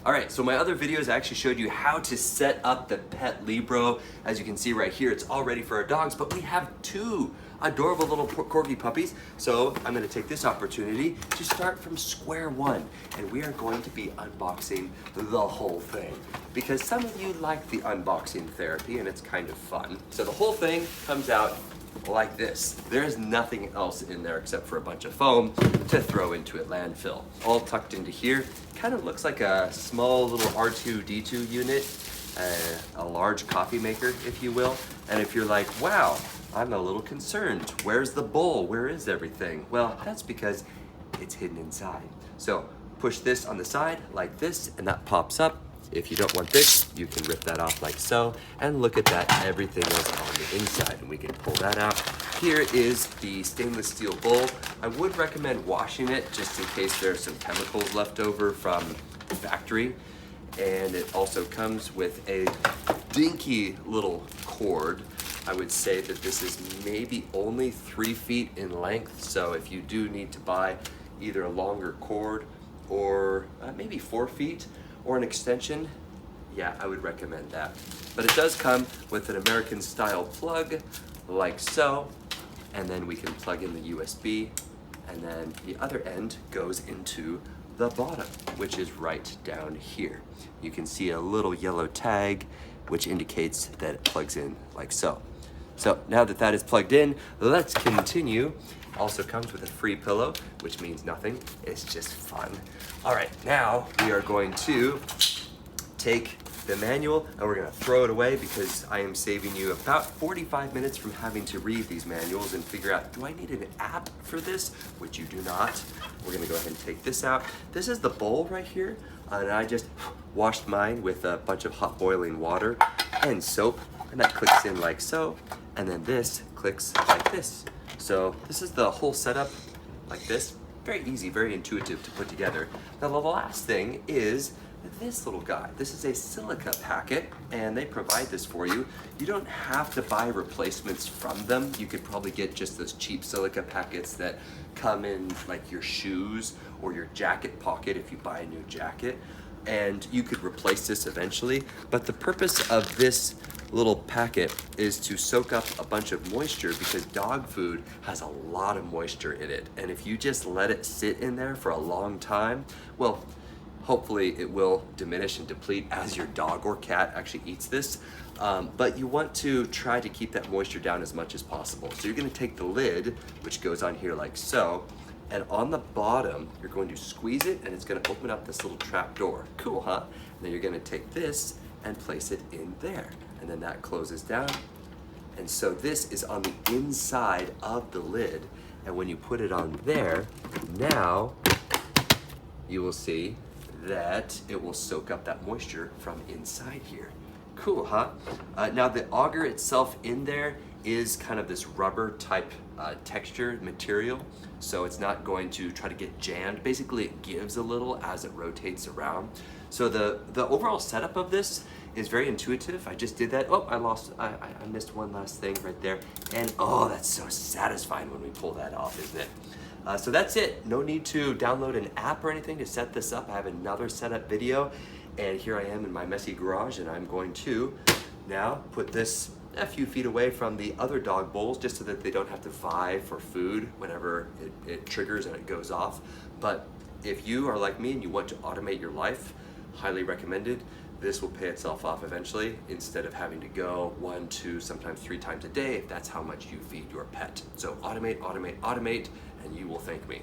All right, so my other videos I actually showed you how to set up the Petlibro. As you can see right here, it's all ready for our dogs, but we have two adorable little Corgi puppies. So I'm gonna take this opportunity to start from square one, and we are going to be unboxing the whole thing because some of you like the unboxing therapy and it's kind of fun. So the whole thing comes out like this. There's nothing else in there except for a bunch of foam to throw into a landfill. All tucked into here. Kind of looks like a small little R2-D2 unit, a large coffee maker, if you will. And if you're like, wow, I'm a little concerned. Where's the bowl? Where is everything? Well, that's because it's hidden inside. So push this on the side like this, and that pops up. If you don't want this, you can rip that off like so. And look at that, everything is on the inside, and we can pull that out. Here is the stainless steel bowl. I would recommend washing it just in case there's some chemicals left over from the factory. And it also comes with a dinky little cord. I would say that this is maybe only 3 feet in length. So if you do need to buy either a longer cord or maybe 4 feet, or an extension, yeah, I would recommend that. But it does come with an American style plug, like so, and then we can plug in the USB, and then the other end goes into the bottom, which is right down here. You can see a little yellow tag, which indicates that it plugs in like so. So now that that is plugged in, let's continue. Also comes with a free pillow, which means nothing. It's just fun. All right, now we are going to take the manual and we're gonna throw it away because I am saving you about 45 minutes from having to read these manuals and figure out, do I need an app for this? Which you do not. We're gonna go ahead and take this out. This is the bowl right here, and I just washed mine with a bunch of hot boiling water and soap, and that clicks in like so, and then this clicks like this. So this is the whole setup like this. Very easy, very intuitive to put together. Now the last thing is this little guy. This is a silica packet, and they provide this for you. You don't have to buy replacements from them. You could probably get just those cheap silica packets that come in like your shoes or your jacket pocket if you buy a new jacket. And you could replace this eventually. But the purpose of this little packet is to soak up a bunch of moisture because dog food has a lot of moisture in it. And if you just let it sit in there for a long time, well, hopefully it will diminish and deplete as your dog or cat actually eats this. But you want to try to keep that moisture down as much as possible. So you're gonna take the lid, which goes on here like so, and on the bottom, you're going to squeeze it and it's gonna open up this little trap door. Cool, huh? And then you're gonna take this and place it in there. And then that closes down. And so this is on the inside of the lid. And when you put it on there, now you will see that it will soak up that moisture from inside here. Cool, huh? Now the auger itself in there is kind of this rubber type texture material. So it's not going to try to get jammed. Basically it gives a little as it rotates around. So the overall setup of this is very intuitive. I just did that. Oh, I missed one last thing right there. And oh, that's so satisfying when we pull that off, isn't it? So that's it. No need to download an app or anything to set this up. I have another setup video, and here I am in my messy garage, and I'm going to now put this a few feet away from the other dog bowls just so that they don't have to vie for food whenever it triggers and it goes off. But if you are like me and you want to automate your life, highly recommended. This will pay itself off eventually instead of having to go 1, 2, sometimes 3 times a day if that's how much you feed your pet. So automate, automate, automate, and you will thank me.